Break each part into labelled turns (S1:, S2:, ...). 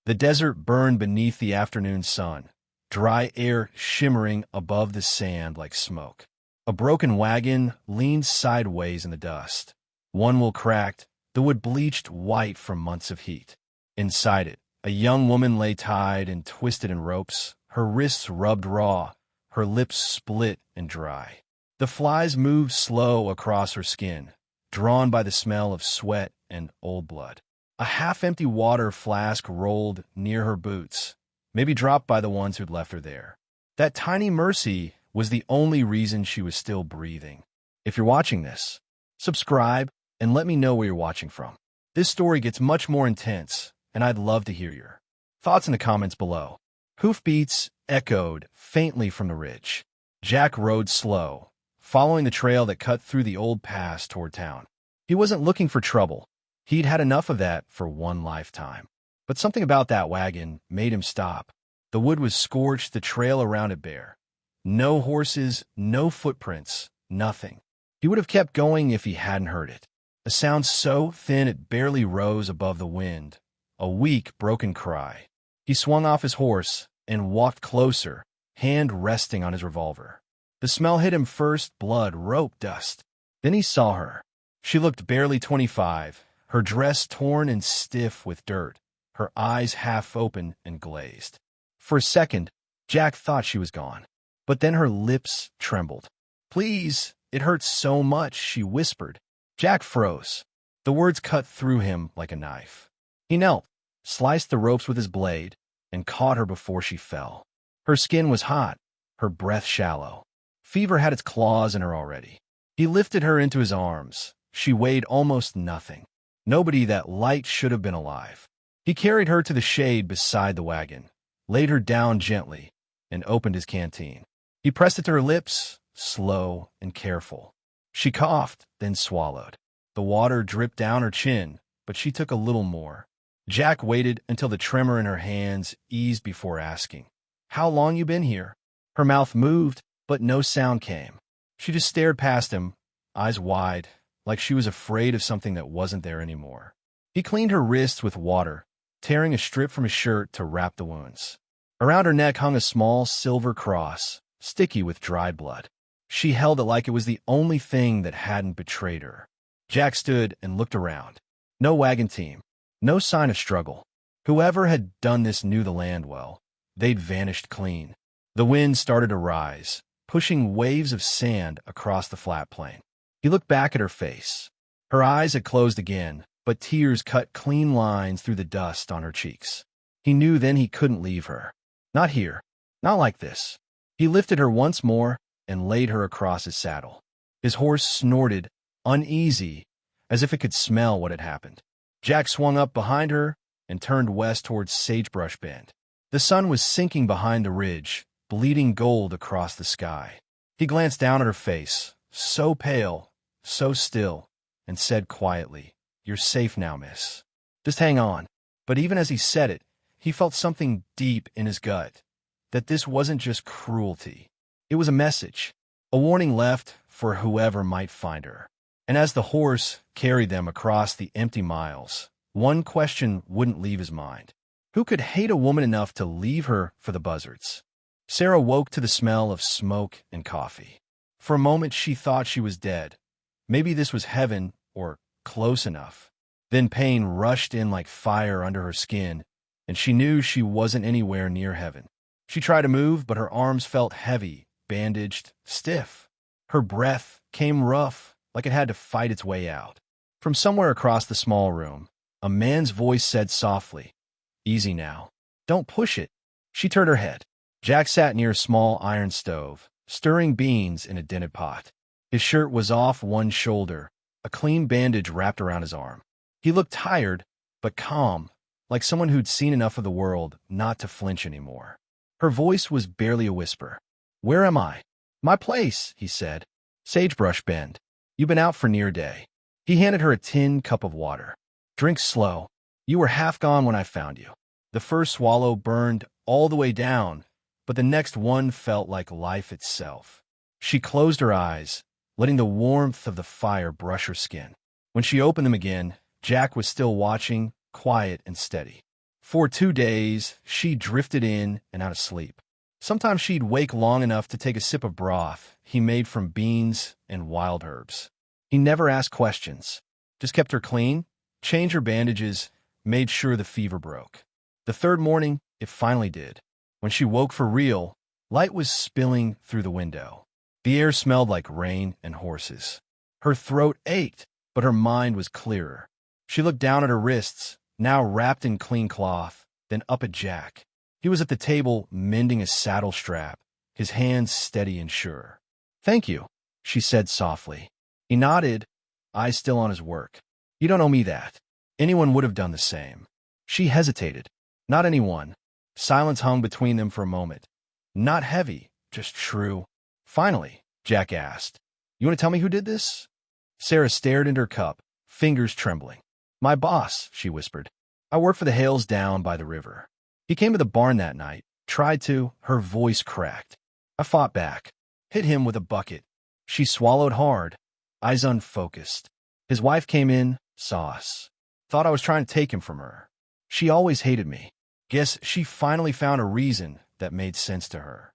S1: The desert burned beneath the afternoon sun, dry air shimmering above the sand like smoke. A broken wagon leaned sideways in the dust. One wheel cracked, the wood bleached white from months of heat. Inside it, a young woman lay tied and twisted in ropes, her wrists rubbed raw, her lips split and dry. The flies moved slow across her skin, drawn by the smell of sweat and old blood. A half-empty water flask rolled near her boots, maybe dropped by the ones who'd left her there. That tiny mercy was the only reason she was still breathing. If you're watching this, subscribe and let me know where you're watching from. This story gets much more intense, and I'd love to hear your thoughts in the comments below. Hoofbeats echoed faintly from the ridge. Jack rode slow, following the trail that cut through the old pass toward town. He wasn't looking for trouble. He'd had enough of that for one lifetime. But something about that wagon made him stop. The wood was scorched, the trail around it bare. No horses, no footprints, nothing. He would have kept going if he hadn't heard it. A sound so thin it barely rose above the wind. A weak, broken cry. He swung off his horse and walked closer, hand resting on his revolver. The smell hit him first, blood, rope, dust. Then he saw her. She looked barely 25, her dress torn and stiff with dirt, her eyes half open and glazed. For a second, Jack thought she was gone. But then her lips trembled. "Please, it hurts so much," she whispered. Jack froze. The words cut through him like a knife. He knelt, sliced the ropes with his blade, and caught her before she fell. Her skin was hot, her breath shallow. Fever had its claws in her already. He lifted her into his arms. She weighed almost nothing. Nobody that light should have been alive. He carried her to the shade beside the wagon, laid her down gently, and opened his canteen. He pressed it to her lips, slow and careful. She coughed, then swallowed. The water dripped down her chin, but she took a little more. Jack waited until the tremor in her hands eased before asking, "How long you been here?" Her mouth moved, but no sound came. She just stared past him, eyes wide, like she was afraid of something that wasn't there anymore. He cleaned her wrists with water, tearing a strip from his shirt to wrap the wounds. Around her neck hung a small silver cross, sticky with dried blood. She held it like it was the only thing that hadn't betrayed her. Jack stood and looked around. No wagon team, no sign of struggle. Whoever had done this knew the land well. They'd vanished clean. The wind started to rise, pushing waves of sand across the flat plain. He looked back at her face. Her eyes had closed again, but tears cut clean lines through the dust on her cheeks. He knew then he couldn't leave her. Not here. Not like this. He lifted her once more and laid her across his saddle. His horse snorted, uneasy, as if it could smell what had happened. Jack swung up behind her and turned west towards Sagebrush Bend. The sun was sinking behind the ridge, bleeding gold across the sky. He glanced down at her face, so pale, so still, and said quietly, "You're safe now, miss. Just hang on." But even as he said it, he felt something deep in his gut, that this wasn't just cruelty. It was a message, a warning left for whoever might find her. And as the horse carried them across the empty miles, one question wouldn't leave his mind. Who could hate a woman enough to leave her for the buzzards? Sarah woke to the smell of smoke and coffee. For a moment she thought she was dead. Maybe this was heaven, or close enough. Then pain rushed in like fire under her skin, and she knew she wasn't anywhere near heaven. She tried to move, but her arms felt heavy, bandaged, stiff. Her breath came rough, like it had to fight its way out. From somewhere across the small room, a man's voice said softly, "Easy now. Don't push it." She turned her head. Jack sat near a small iron stove, stirring beans in a dented pot. His shirt was off one shoulder, a clean bandage wrapped around his arm. He looked tired, but calm, like someone who'd seen enough of the world not to flinch anymore. Her voice was barely a whisper. "Where am I?" "My place," he said. "Sagebrush Bend. You've been out for near a day." He handed her a tin cup of water. "Drink slow. You were half gone when I found you." The first swallow burned all the way down, but the next one felt like life itself. She closed her eyes, letting the warmth of the fire brush her skin. When she opened them again, Jack was still watching, quiet and steady. For 2 days, she drifted in and out of sleep. Sometimes she'd wake long enough to take a sip of broth he made from beans and wild herbs. He never asked questions, just kept her clean, changed her bandages, made sure the fever broke. The third morning, it finally did. When she woke for real, light was spilling through the window. The air smelled like rain and horses. Her throat ached, but her mind was clearer. She looked down at her wrists, now wrapped in clean cloth, then up at Jack. He was at the table mending a saddle strap, his hands steady and sure. "Thank you," she said softly. He nodded, eyes still on his work. "You don't owe me that. Anyone would have done the same." She hesitated. Not anyone. Silence hung between them for a moment. Not heavy, just true. Finally, Jack asked, "You want to tell me who did this?" Sarah stared into her cup, fingers trembling. "My boss," she whispered. "I work for the Hales down by the river. He came to the barn that night, tried to," her voice cracked. "I fought back, hit him with a bucket." She swallowed hard, eyes unfocused. "His wife came in, saw us. Thought I was trying to take him from her. She always hated me. Guess she finally found a reason that made sense to her."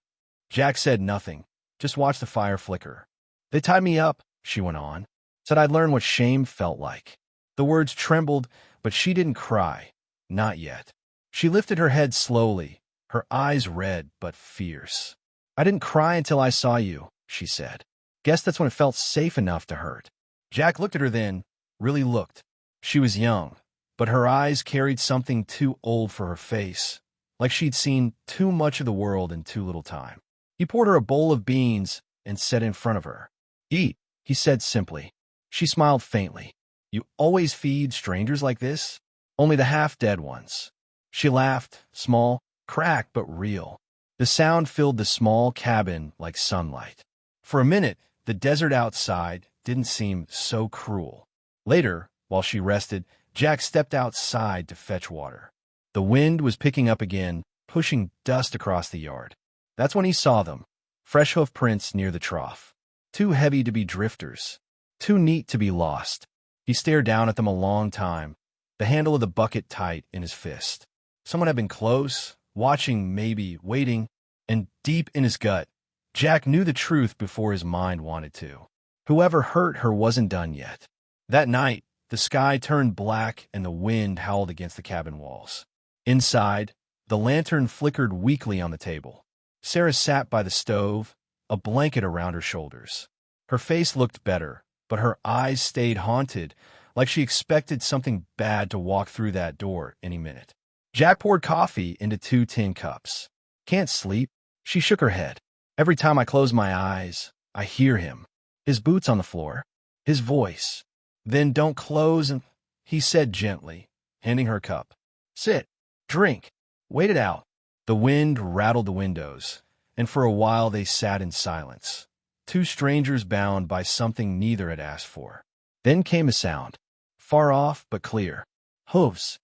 S1: Jack said nothing, just watched the fire flicker. "They tied me up," she went on. "Said I'd learn what shame felt like." The words trembled, but she didn't cry. Not yet. She lifted her head slowly, her eyes red but fierce. "I didn't cry until I saw you," she said. "Guess that's when it felt safe enough to hurt." Jack looked at her then, really looked. She was young, but her eyes carried something too old for her face, like she'd seen too much of the world in too little time. He poured her a bowl of beans and set in front of her. "Eat," he said simply. She smiled faintly. "You always feed strangers like this? Only the half-dead ones." She laughed, small, cracked but real. The sound filled the small cabin like sunlight. For a minute, the desert outside didn't seem so cruel. Later, while she rested, Jack stepped outside to fetch water. The wind was picking up again, pushing dust across the yard. That's when he saw them, fresh hoof prints near the trough. Too heavy to be drifters, too neat to be lost. He stared down at them a long time, the handle of the bucket tight in his fist. Someone had been close, watching, maybe, waiting, and deep in his gut, Jack knew the truth before his mind wanted to. Whoever hurt her wasn't done yet. That night, the sky turned black and the wind howled against the cabin walls. Inside, the lantern flickered weakly on the table. Sarah sat by the stove, a blanket around her shoulders. Her face looked better, but her eyes stayed haunted, like she expected something bad to walk through that door any minute. Jack poured coffee into 2 tin cups. "Can't sleep?" She shook her head. "Every time I close my eyes, I hear him. His boots on the floor, his voice. Then don't close," and he said gently, handing her a cup. "Sit, drink, wait it out." The wind rattled the windows, and for a while they sat in silence, 2 strangers bound by something neither had asked for. Then came a sound, far off but clear. Hooves.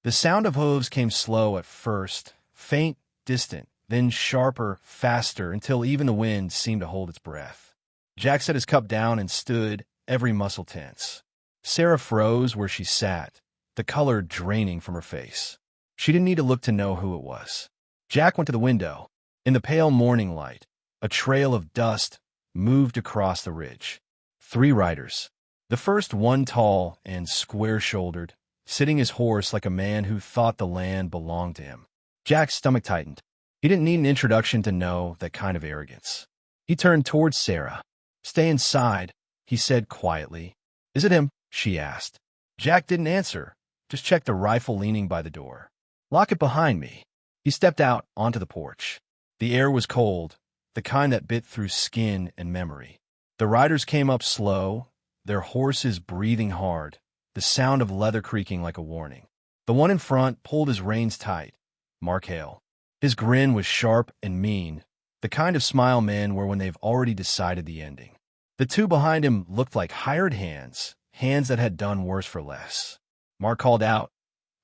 S1: The sound of hooves came slow at first, faint, distant, then sharper, faster, until even the wind seemed to hold its breath. Jack set his cup down and stood, every muscle tense. Sarah froze where she sat, the color draining from her face. She didn't need to look to know who it was. Jack went to the window. In the pale morning light, a trail of dust moved across the ridge. 3 riders. The first one tall and square-shouldered, sitting his horse like a man who thought the land belonged to him. Jack's stomach tightened. He didn't need an introduction to know that kind of arrogance. He turned towards Sarah. "Stay inside," he said quietly. "Is it him?" she asked. Jack didn't answer, just checked the rifle leaning by the door. "Lock it behind me." He stepped out onto the porch. The air was cold, the kind that bit through skin and memory. The riders came up slow, their horses breathing hard, the sound of leather creaking like a warning. The one in front pulled his reins tight, Mark Hale. His grin was sharp and mean, the kind of smile men wear when they've already decided the ending. The 2 behind him looked like hired hands, hands that had done worse for less. Mark called out,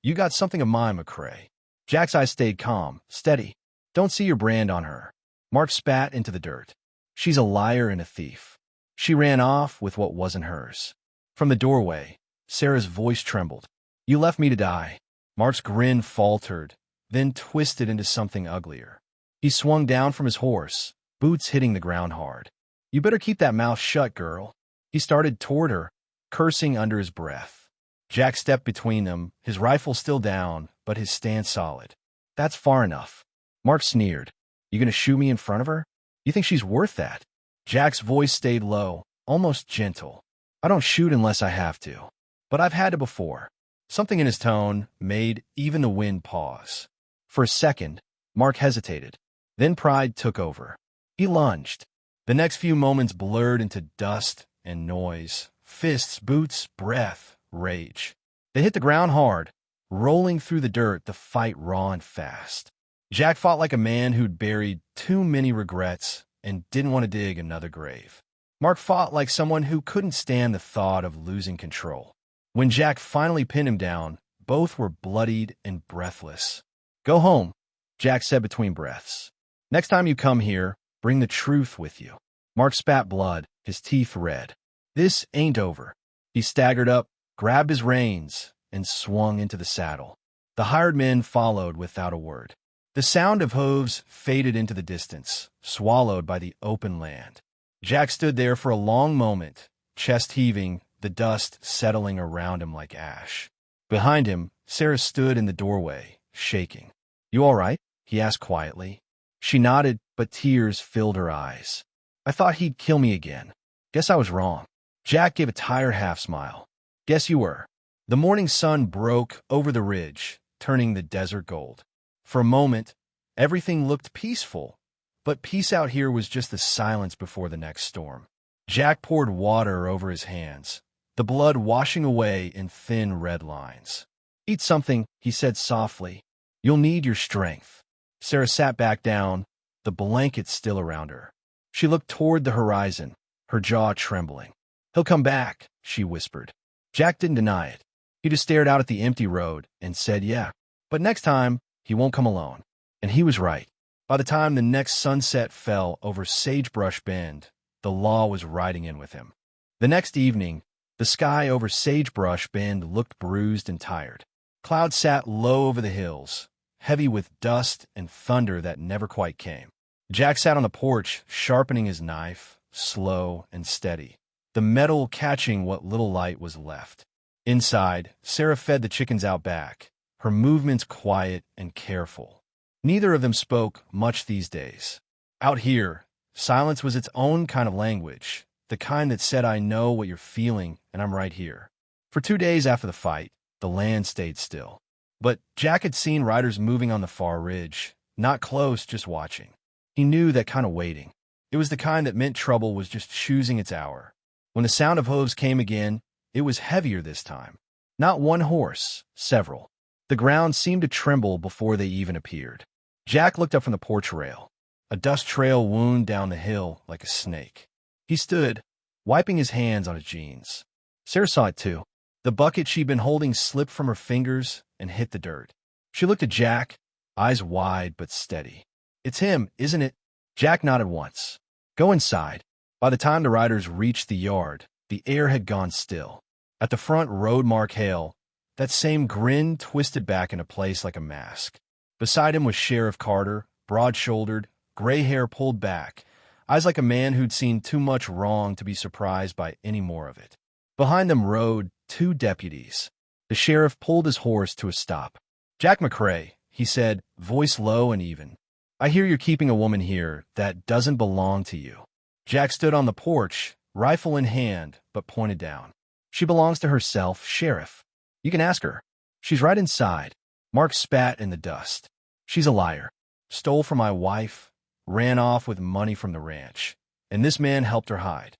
S1: "You got something of mine, McCrae." Jack's eyes stayed calm, steady. "Don't see your brand on her." Mark spat into the dirt. "She's a liar and a thief. She ran off with what wasn't hers." From the doorway, Sarah's voice trembled. "You left me to die. Mark's grin faltered, then twisted into something uglier. He swung down from his horse, boots hitting the ground hard. "You better keep that mouth shut, girl." He started toward her, cursing under his breath. Jack stepped between them, his rifle still down, but his stance solid. "That's far enough." Mark sneered. "You gonna shoot me in front of her? You think she's worth that?" Jack's voice stayed low, almost gentle. "I don't shoot unless I have to. But I've had to before." Something in his tone made even the wind pause. For a second, Mark hesitated. Then pride took over. He lunged. The next few moments blurred into dust and noise, fists, boots, breath, rage. They hit the ground hard, rolling through the dirt, the fight raw and fast. Jack fought like a man who'd buried too many regrets and didn't want to dig another grave. Mark fought like someone who couldn't stand the thought of losing control. When Jack finally pinned him down, both were bloodied and breathless. "Go home," Jack said between breaths. "Next time you come here, bring the truth with you." Mark spat blood, his teeth red. "This ain't over." He staggered up, grabbed his reins, and swung into the saddle. The hired men followed without a word. The sound of hooves faded into the distance, swallowed by the open land. Jack stood there for a long moment, chest heaving, the dust settling around him like ash. Behind him, Sarah stood in the doorway, shaking. "You all right?" he asked quietly. She nodded, but tears filled her eyes. "I thought he'd kill me again. Guess I was wrong." Jack gave a tired half-smile. "Guess you were." The morning sun broke over the ridge, turning the desert gold. For a moment, everything looked peaceful, but peace out here was just the silence before the next storm. Jack poured water over his hands, the blood washing away in thin red lines. "Eat something," he said softly. "You'll need your strength." Sarah sat back down, the blanket still around her. She looked toward the horizon, her jaw trembling. "He'll come back," she whispered. Jack didn't deny it. He just stared out at the empty road and said, "Yeah, but next time, he won't come alone." And he was right. By the time the next sunset fell over Sagebrush Bend, the law was riding in with him. The next evening, the sky over Sagebrush Bend looked bruised and tired. Clouds sat low over the hills, heavy with dust and thunder that never quite came. Jack sat on the porch, sharpening his knife, slow and steady, the metal catching what little light was left. Inside, Sarah fed the chickens out back, her movements quiet and careful. Neither of them spoke much these days. Out here, silence was its own kind of language, the kind that said, "I know what you're feeling, and I'm right here." For 2 days after the fight, the land stayed still. But Jack had seen riders moving on the far ridge, not close, just watching. He knew that kind of waiting. It was the kind that meant trouble was just choosing its hour. When the sound of hooves came again, it was heavier this time. Not one horse, several. The ground seemed to tremble before they even appeared. Jack looked up from the porch rail. A dust trail wound down the hill like a snake. He stood, wiping his hands on his jeans. Sarah saw it too. The bucket she'd been holding slipped from her fingers and hit the dirt. She looked at Jack, eyes wide but steady. "It's him, isn't it?" Jack nodded once. "Go inside." By the time the riders reached the yard, the air had gone still. At the front rode Mark Hale, that same grin twisted back into place like a mask. Beside him was Sheriff Carter, broad-shouldered, gray hair pulled back, eyes like a man who'd seen too much wrong to be surprised by any more of it. Behind them rode 2 deputies. The sheriff pulled his horse to a stop. "Jack McCrae," he said, voice low and even. "I hear you're keeping a woman here that doesn't belong to you." Jack stood on the porch, rifle in hand, but pointed down. "She belongs to herself, Sheriff. You can ask her. She's right inside." Mark spat in the dust. "She's a liar. Stole from my wife, ran off with money from the ranch, and this man helped her hide."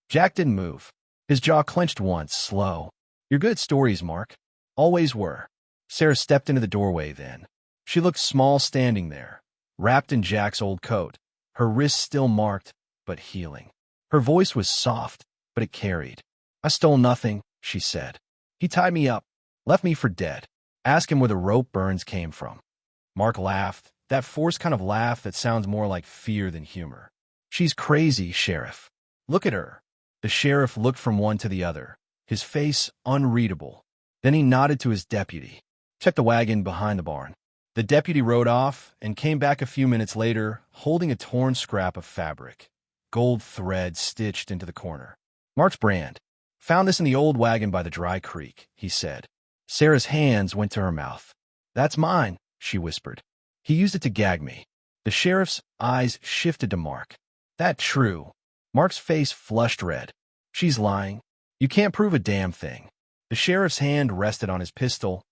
S1: Jack didn't move. His jaw clenched once, slow. "You're good at stories, Mark. Always were." Sarah stepped into the doorway then. She looked small standing there, wrapped in Jack's old coat, her wrists still marked, but healing. Her voice was soft, but it carried. "I stole nothing," she said. "He tied me up, left me for dead. Ask him where the rope burns came from." Mark laughed, that forced kind of laugh that sounds more like fear than humor. "She's crazy, Sheriff. Look at her." The sheriff looked from one to the other, his face unreadable. Then he nodded to his deputy. Check the wagon behind the barn." The deputy rode off and came back a few minutes later holding a torn scrap of fabric, gold thread stitched into the corner. "Mark's brand. Found this in the old wagon by the dry creek," he said. Sarah's hands went to her mouth. "That's mine," she whispered. "He used it to gag me." The sheriff's eyes shifted to Mark. "That true?" Mark's face flushed red. "She's lying. You can't prove a damn thing." The sheriff's hand rested on his pistol,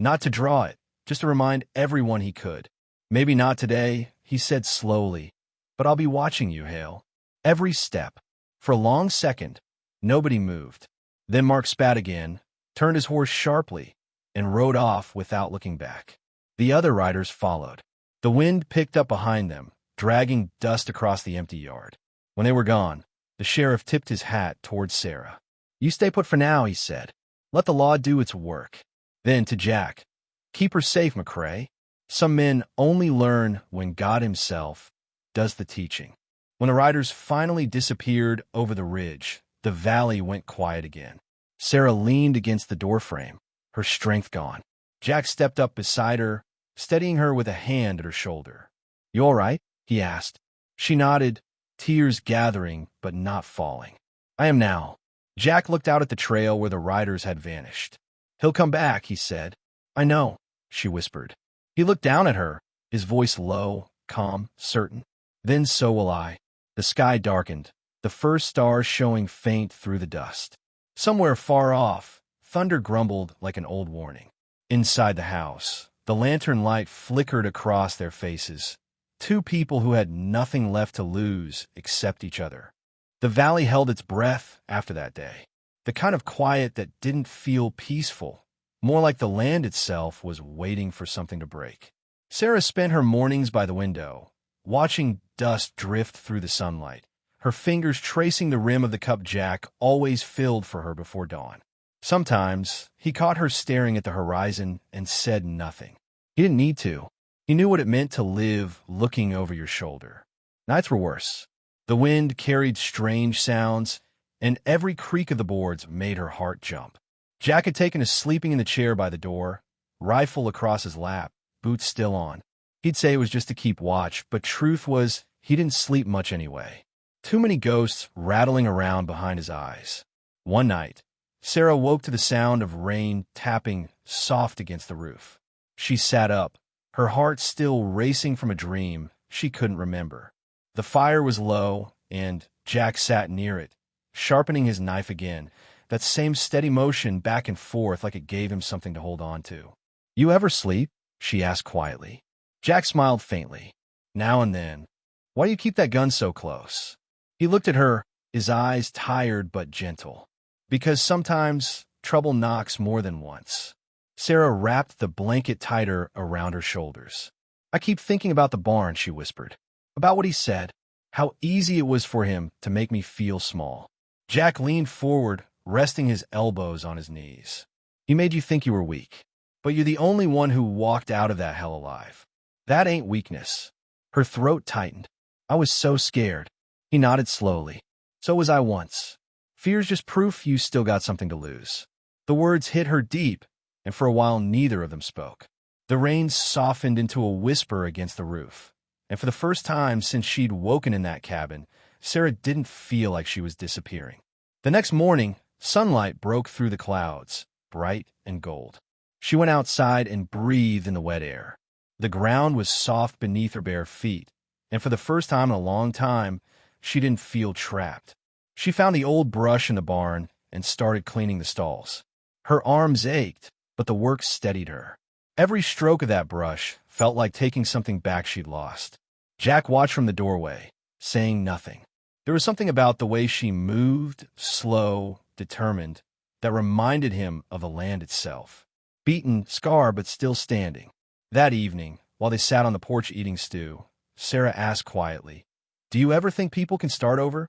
S1: not to draw it, just to remind everyone he could. "Maybe not today," he said slowly, "but I'll be watching you, Hale. Every step." For a long second, nobody moved. Then Mark spat again, turned his horse sharply, and rode off without looking back. The other riders followed. The wind picked up behind them, dragging dust across the empty yard. When they were gone, the sheriff tipped his hat towards Sarah. "You stay put for now," he said. "Let the law do its work." Then to Jack, "Keep her safe, McCrae. Some men only learn when God himself does the teaching." When the riders finally disappeared over the ridge, the valley went quiet again. Sarah leaned against the doorframe, her strength gone. Jack stepped up beside her, steadying her with a hand at her shoulder. "You all right?" he asked. She nodded, tears gathering but not falling. "I am now." Jack looked out at the trail where the riders had vanished. "He'll come back," he said. "I know," she whispered. He looked down at her, his voice low, calm, certain. "Then so will I." The sky darkened, the first stars showing faint through the dust. Somewhere far off, thunder grumbled like an old warning. Inside the house, the lantern light flickered across their faces. Two people who had nothing left to lose except each other. The valley held its breath after that day. The kind of quiet that didn't feel peaceful, more like the land itself was waiting for something to break. Sarah spent her mornings by the window, watching dust drift through the sunlight, her fingers tracing the rim of the cup Jack always filled for her before dawn. Sometimes he caught her staring at the horizon and said nothing. He didn't need to. He knew what it meant to live looking over your shoulder. Nights were worse. The wind carried strange sounds, and every creak of the boards made her heart jump. Jack had taken to sleeping in the chair by the door, rifle across his lap, boots still on. He'd say it was just to keep watch, but truth was he didn't sleep much anyway. Too many ghosts rattling around behind his eyes. One night, Sarah woke to the sound of rain tapping soft against the roof. She sat up, her heart still racing from a dream she couldn't remember. The fire was low, and Jack sat near it, sharpening his knife again, that same steady motion back and forth like it gave him something to hold on to. "You ever sleep?" she asked quietly. Jack smiled faintly. "Now and then." "Why do you keep that gun so close?" He looked at her, his eyes tired but gentle. "Because sometimes trouble knocks more than once." Sarah wrapped the blanket tighter around her shoulders. "I keep thinking about the barn," she whispered. "About what he said. How easy it was for him to make me feel small." Jack leaned forward, resting his elbows on his knees. "He made you think you were weak. But you're the only one who walked out of that hell alive. That ain't weakness." Her throat tightened. "I was so scared." He nodded slowly. "So was I once. Fear's just proof you still got something to lose." The words hit her deep, and for a while neither of them spoke. The rain softened into a whisper against the roof, and for the first time since she'd woken in that cabin, Sarah didn't feel like she was disappearing. The next morning, sunlight broke through the clouds, bright and gold. She went outside and breathed in the wet air. The ground was soft beneath her bare feet, and for the first time in a long time, she didn't feel trapped. She found the old brush in the barn and started cleaning the stalls. Her arms ached, but the work steadied her. Every stroke of that brush felt like taking something back she'd lost. Jack watched from the doorway, saying nothing. There was something about the way she moved, slow, determined, that reminded him of the land itself. Beaten, scarred, but still standing. That evening, while they sat on the porch eating stew, Sarah asked quietly, "Do you ever think people can start over?"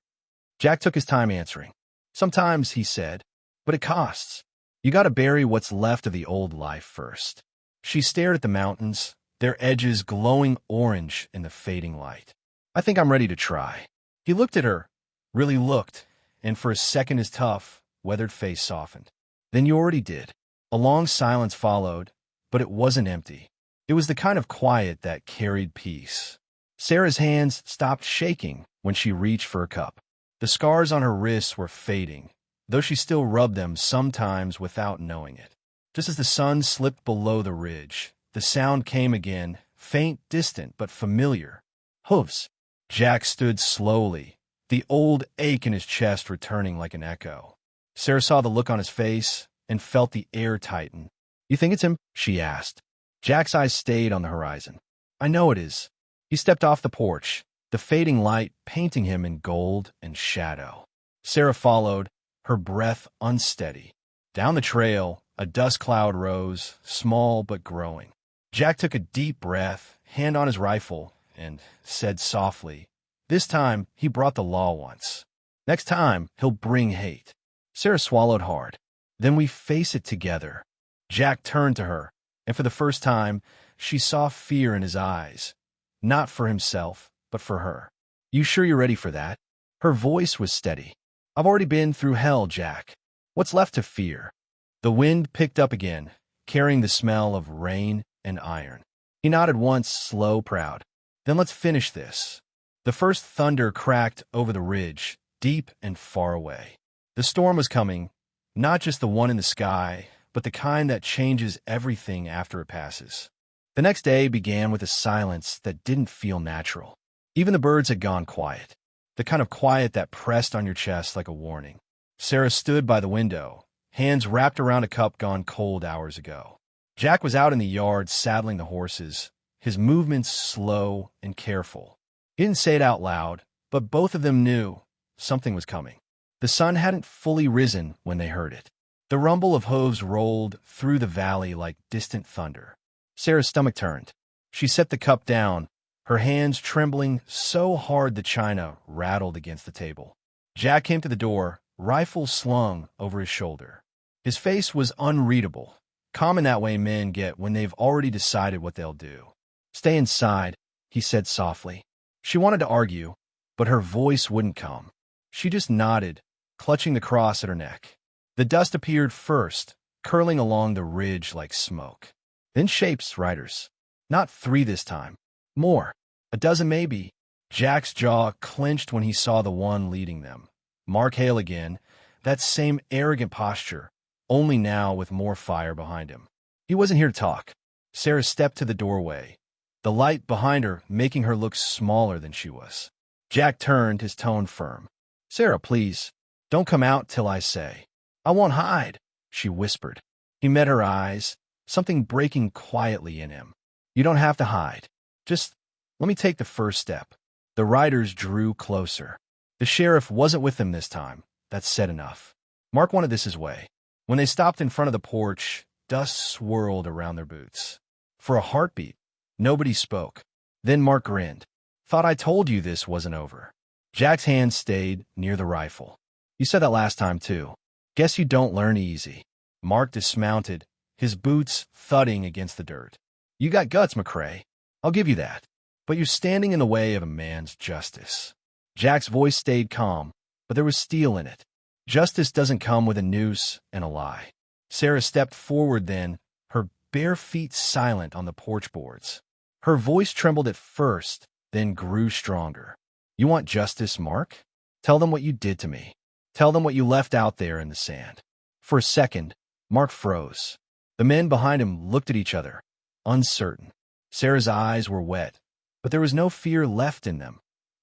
S1: Jack took his time answering. "Sometimes," he said, "but it costs. You gotta bury what's left of the old life first." She stared at the mountains, their edges glowing orange in the fading light. "I think I'm ready to try." He looked at her, really looked, and for a second his tough, weathered face softened. "Then you already did." A long silence followed, but it wasn't empty. It was the kind of quiet that carried peace. Sarah's hands stopped shaking when she reached for a cup. The scars on her wrists were fading, though she still rubbed them sometimes without knowing it. Just as the sun slipped below the ridge, the sound came again, faint, distant, but familiar. Hooves. Jack stood slowly, the old ache in his chest returning like an echo. Sarah saw the look on his face and felt the air tighten. "You think it's him?" she asked. Jack's eyes stayed on the horizon. "I know it is." He stepped off the porch, the fading light painting him in gold and shadow. Sarah followed, her breath unsteady. Down the trail, a dust cloud rose, small but growing. Jack took a deep breath, hand on his rifle, and said softly, "This time, he brought the law once. Next time, he'll bring hate." Sarah swallowed hard. "Then we face it together." Jack turned to her, and for the first time, she saw fear in his eyes. Not for himself, but for her. "You sure you're ready for that?" Her voice was steady. "I've already been through hell, Jack. What's left to fear?" The wind picked up again, carrying the smell of rain and iron. He nodded once, slow, proud. "Then let's finish this." The first thunder cracked over the ridge, deep and far away. The storm was coming, not just the one in the sky, but the kind that changes everything after it passes. The next day began with a silence that didn't feel natural. Even the birds had gone quiet, the kind of quiet that pressed on your chest like a warning. Sarah stood by the window, hands wrapped around a cup gone cold hours ago. Jack was out in the yard saddling the horses, his movements slow and careful. He didn't say it out loud, but both of them knew something was coming. The sun hadn't fully risen when they heard it. The rumble of hooves rolled through the valley like distant thunder. Sarah's stomach turned. She set the cup down, her hands trembling so hard the china rattled against the table. Jack came to the door, rifle slung over his shoulder. His face was unreadable, common that way men get when they've already decided what they'll do. "Stay inside," he said softly. She wanted to argue, but her voice wouldn't come. She just nodded, clutching the cross at her neck. The dust appeared first, curling along the ridge like smoke. Then shapes, riders. Not 3 this time. More. A dozen maybe. Jack's jaw clenched when he saw the one leading them. Mark Hale again, that same arrogant posture, only now with more fire behind him. He wasn't here to talk. Sarah stepped to the doorway, the light behind her making her look smaller than she was. Jack turned, his tone firm. "Sarah, please, don't come out till I say." "I won't hide," she whispered. He met her eyes, something breaking quietly in him. "You don't have to hide. Just let me take the first step." The riders drew closer. The sheriff wasn't with them this time. That said enough. Mark wanted this his way. When they stopped in front of the porch, dust swirled around their boots. For a heartbeat, nobody spoke. Then Mark grinned. "Thought I told you this wasn't over." Jack's hand stayed near the rifle. "You said that last time, too. Guess you don't learn easy." Mark dismounted, his boots thudding against the dirt. "You got guts, McCrae. I'll give you that. But you're standing in the way of a man's justice." Jack's voice stayed calm, but there was steel in it. Justice doesn't come with a noose and a lie. Sarah stepped forward then, her bare feet silent on the porch boards. Her voice trembled at first, then grew stronger. "You want justice, Mark? Tell them what you did to me. Tell them what you left out there in the sand." For a second, Mark froze. The men behind him looked at each other, uncertain. Sarah's eyes were wet, but there was no fear left in them,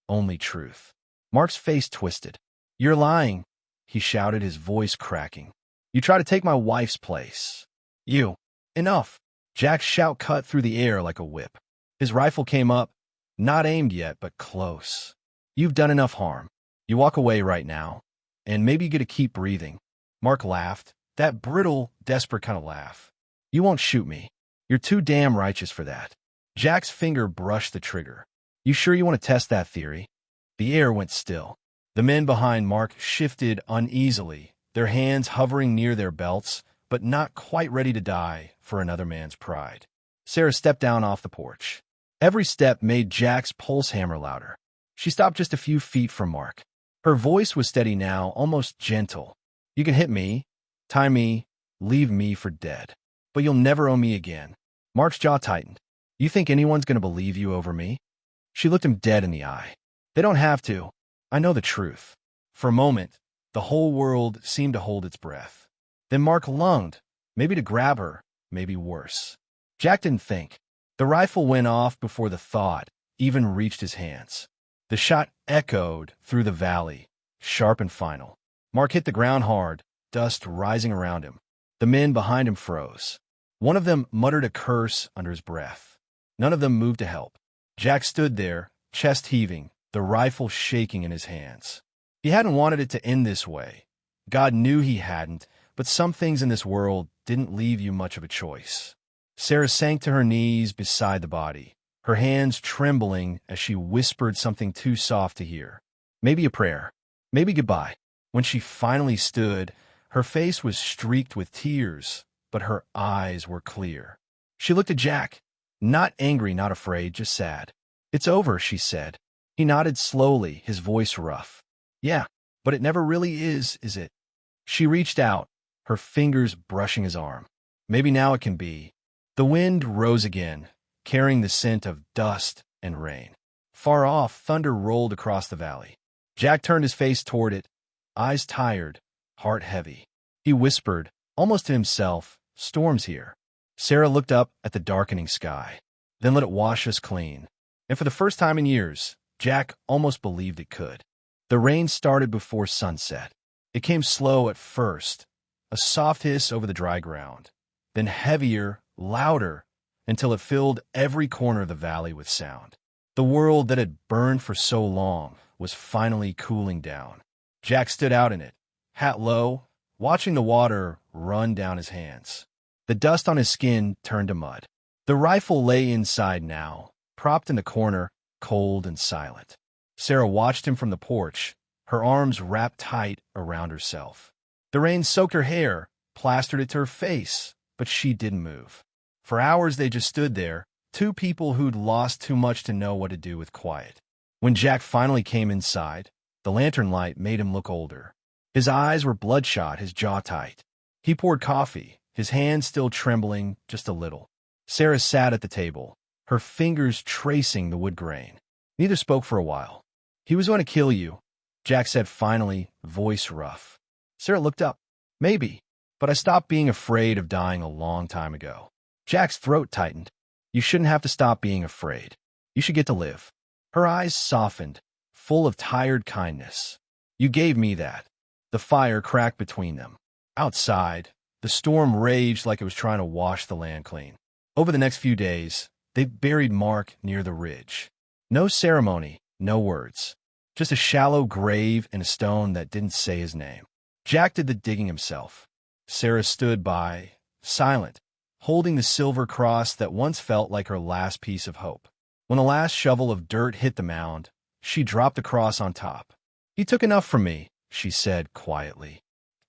S1: only truth. Mark's face twisted. "You're lying," he shouted, his voice cracking. "You try to take my wife's place. You." "Enough." Jack's shout cut through the air like a whip. His rifle came up, not aimed yet, but close. "You've done enough harm. You walk away right now, and maybe you get to keep breathing." Mark laughed, that brittle, desperate kind of laugh. "You won't shoot me. You're too damn righteous for that." Jack's finger brushed the trigger. "You sure you want to test that theory?" The air went still. The men behind Mark shifted uneasily, their hands hovering near their belts, but not quite ready to die for another man's pride. Sarah stepped down off the porch. Every step made Jack's pulse hammer louder. She stopped just a few feet from Mark. Her voice was steady now, almost gentle. "You can hit me, tie me, leave me for dead. but you'll never owe me again. Mark's jaw tightened. You think anyone's going to believe you over me? She looked him dead in the eye. They don't have to. I know the truth. For a moment, the whole world seemed to hold its breath. Then Mark lunged, maybe to grab her, maybe worse. Jack didn't think. The rifle went off before the thought even reached his hands. The shot echoed through the valley, sharp and final. Mark hit the ground hard, dust rising around him. The men behind him froze. One of them muttered a curse under his breath. None of them moved to help. Jack stood there, chest heaving, the rifle shaking in his hands. He hadn't wanted it to end this way. God knew he hadn't, but some things in this world didn't leave you much of a choice. Sarah sank to her knees beside the body, her hands trembling as she whispered something too soft to hear. Maybe a prayer. Maybe goodbye. When she finally stood, her face was streaked with tears, but her eyes were clear. She looked at Jack. Not angry, not afraid, just sad. It's over, she said. He nodded slowly, his voice rough. Yeah, but it never really is it? She reached out, her fingers brushing his arm. Maybe now it can be. The wind rose again, carrying the scent of dust and rain. Far off, thunder rolled across the valley. Jack turned his face toward it, eyes tired, heart heavy. He whispered, almost to himself, storm's here. Sarah looked up at the darkening sky, then let it wash us clean. And for the first time in years, Jack almost believed it could. The rain started before sunset. It came slow at first, a soft hiss over the dry ground, then heavier, louder, until it filled every corner of the valley with sound. The world that had burned for so long was finally cooling down. Jack stood out in it, hat low, watching the water run down his hands. The dust on his skin turned to mud. The rifle lay inside now, propped in the corner, cold and silent. Sarah watched him from the porch, her arms wrapped tight around herself. The rain soaked her hair, plastered it to her face, but she didn't move. For hours they just stood there, two people who'd lost too much to know what to do with quiet. When Jack finally came inside, the lantern light made him look older. His eyes were bloodshot, his jaw tight. He poured coffee, his hands still trembling just a little. Sarah sat at the table, her fingers tracing the wood grain. Neither spoke for a while. He was going to kill you, Jack said finally, voice rough. Sarah looked up. Maybe, but I stopped being afraid of dying a long time ago. Jack's throat tightened. You shouldn't have to stop being afraid. You should get to live. Her eyes softened, full of tired kindness. You gave me that. The fire cracked between them. Outside, the storm raged like it was trying to wash the land clean. Over the next few days, they buried Mark near the ridge. No ceremony, no words. Just a shallow grave and a stone that didn't say his name. Jack did the digging himself. Sarah stood by, silent, holding the silver cross that once felt like her last piece of hope. When the last shovel of dirt hit the mound, she dropped the cross on top. He took enough from me, she said quietly.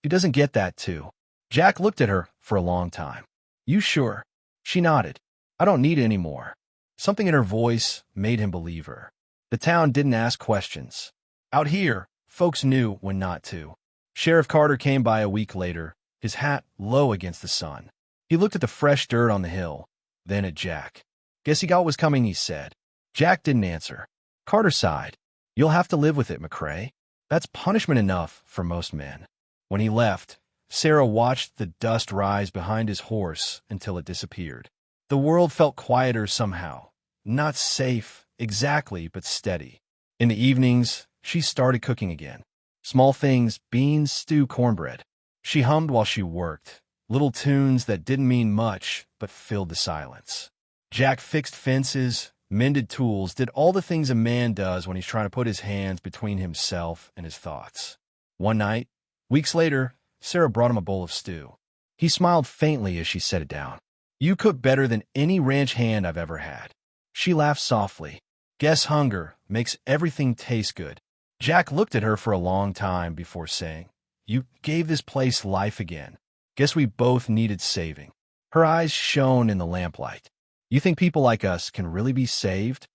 S1: He doesn't get that too. Jack looked at her for a long time. You sure? She nodded. I don't need it anymore. Something in her voice made him believe her. The town didn't ask questions. Out here, folks knew when not to. Sheriff Carter came by a week later, his hat low against the sun. He looked at the fresh dirt on the hill, then at Jack. Guess he got what was coming, he said. Jack didn't answer. Carter sighed. You'll have to live with it, McCrae. That's punishment enough for most men. When he left, Sarah watched the dust rise behind his horse until it disappeared. The world felt quieter somehow. Not safe, exactly, but steady. In the evenings, she started cooking again. Small things, beans, stew, cornbread. She hummed while she worked, little tunes that didn't mean much but filled the silence. Jack fixed fences, mended tools, did all the things a man does when he's trying to put his hands between himself and his thoughts. One night, weeks later, Sarah brought him a bowl of stew. He smiled faintly as she set it down. You cook better than any ranch hand I've ever had. She laughed softly. Guess hunger makes everything taste good. Jack looked at her for a long time before saying, You gave this place life again. Guess we both needed saving. Her eyes shone in the lamplight. You think people like us can really be saved?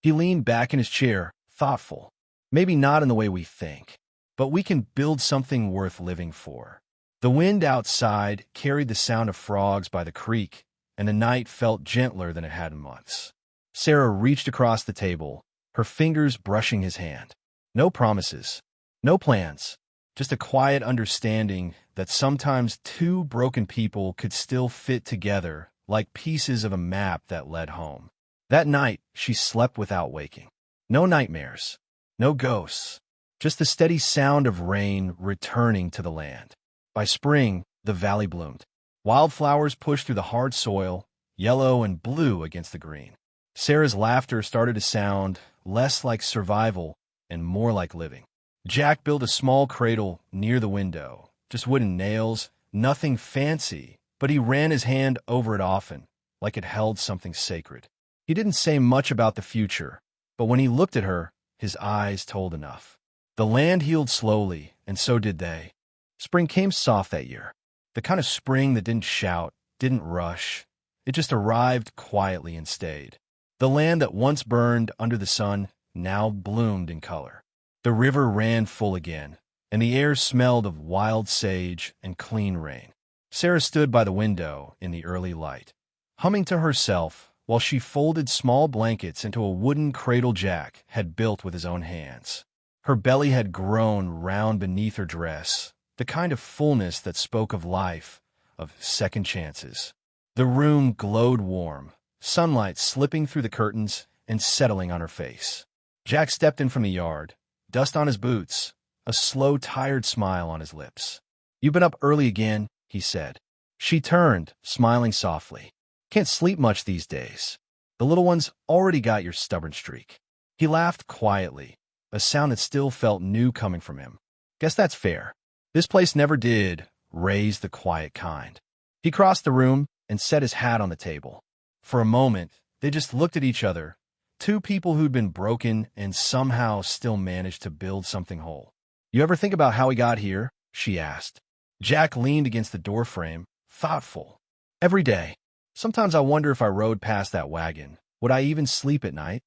S1: He leaned back in his chair, thoughtful. Maybe not in the way we think, but we can build something worth living for. The wind outside carried the sound of frogs by the creek, and the night felt gentler than it had in months. Sarah reached across the table, her fingers brushing his hand. No promises, no plans, just a quiet understanding that sometimes two broken people could still fit together like pieces of a map that led home. That night, she slept without waking. No nightmares, no ghosts, just the steady sound of rain returning to the land. By spring, the valley bloomed. Wildflowers pushed through the hard soil, yellow and blue against the green. Sarah's laughter started to sound less like survival and more like living. Jack built a small cradle near the window, just wooden nails, nothing fancy, but he ran his hand over it often, like it held something sacred. He didn't say much about the future, but when he looked at her, his eyes told enough. The land healed slowly, and so did they. Spring came soft that year, the kind of spring that didn't shout, didn't rush. It just arrived quietly and stayed. The land that once burned under the sun now bloomed in color. The river ran full again, and the air smelled of wild sage and clean rain. Sarah stood by the window in the early light, humming to herself while she folded small blankets into a wooden cradle Jack had built with his own hands. Her belly had grown round beneath her dress, the kind of fullness that spoke of life, of second chances. The room glowed warm, sunlight slipping through the curtains and settling on her face. Jack stepped in from the yard, dust on his boots, a slow, tired smile on his lips. "You've been up early again," he said. She turned, smiling softly. "Can't sleep much these days. The little one's already got your stubborn streak." He laughed quietly, a sound that still felt new coming from him. "Guess that's fair. This place never did raise the quiet kind." He crossed the room and set his hat on the table. For a moment, they just looked at each other, two people who'd been broken and somehow still managed to build something whole. "You ever think about how we got here?" she asked. Jack leaned against the doorframe, thoughtful. "Every day. Sometimes I wonder if I rode past that wagon, would I even sleep at night?"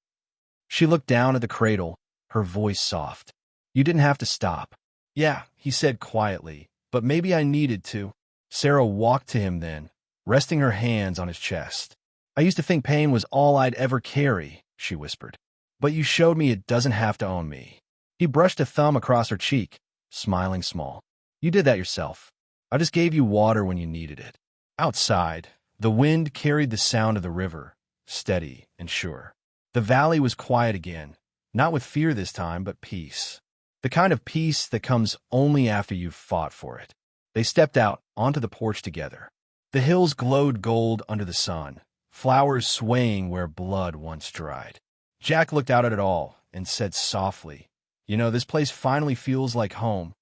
S1: She looked down at the cradle, her voice soft. "You didn't have to stop." "Yeah," he said quietly, "but maybe I needed to." Sarah walked to him then, resting her hands on his chest. "I used to think pain was all I'd ever carry," she whispered. "But you showed me it doesn't have to own me." He brushed a thumb across her cheek, smiling small. "You did that yourself. I just gave you water when you needed it." Outside, the wind carried the sound of the river, steady and sure. The valley was quiet again, not with fear this time, but peace. The kind of peace that comes only after you've fought for it. They stepped out onto the porch together. The hills glowed gold under the sun, flowers swaying where blood once dried. Jack looked out at it all and said softly, "You know, this place finally feels like home."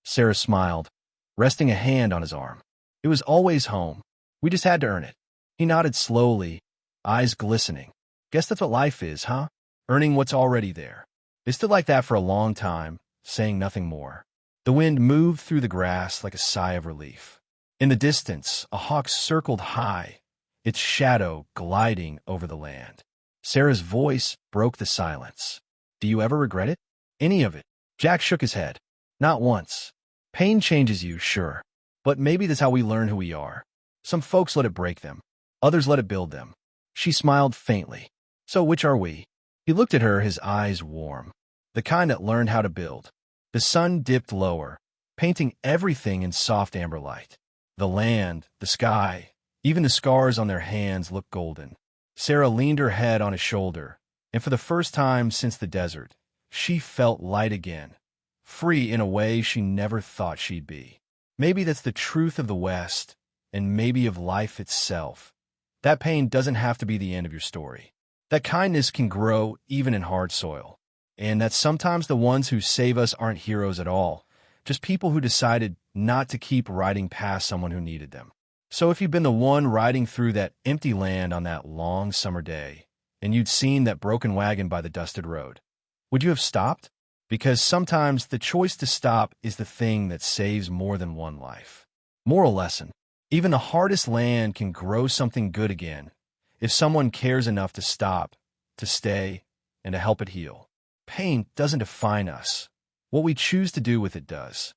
S1: Sarah smiled, resting a hand on his arm. "It was always home. We just had to earn it." He nodded slowly, eyes glistening. "Guess that's what life is, huh? Earning what's already there." They stood like that for a long time, saying nothing more. The wind moved through the grass like a sigh of relief. In the distance, a hawk circled high, its shadow gliding over the land. Sarah's voice broke the silence. "Do you ever regret it? Any of it?" Jack shook his head. "Not once. Pain changes you, sure. But maybe that's how we learn who we are. Some folks let it break them. Others let it build them." She smiled faintly. "So which are we?" He looked at her, his eyes warm. The kind that learned how to build. The sun dipped lower, painting everything in soft amber light. The land, the sky, even the scars on their hands looked golden. Sarah leaned her head on his shoulder, and for the first time since the desert, she felt light again, free in a way she never thought she'd be. Maybe that's the truth of the West, and maybe of life itself. That pain doesn't have to be the end of your story. That kindness can grow even in hard soil. And that sometimes the ones who save us aren't heroes at all, just people who decided not to keep riding past someone who needed them. So if you've been the one riding through that empty land on that long summer day, and you'd seen that broken wagon by the dusted road, would you have stopped? Because sometimes the choice to stop is the thing that saves more than one life. Moral lesson: even the hardest land can grow something good again if someone cares enough to stop, to stay, and to help it heal. Pain doesn't define us. What we choose to do with it does.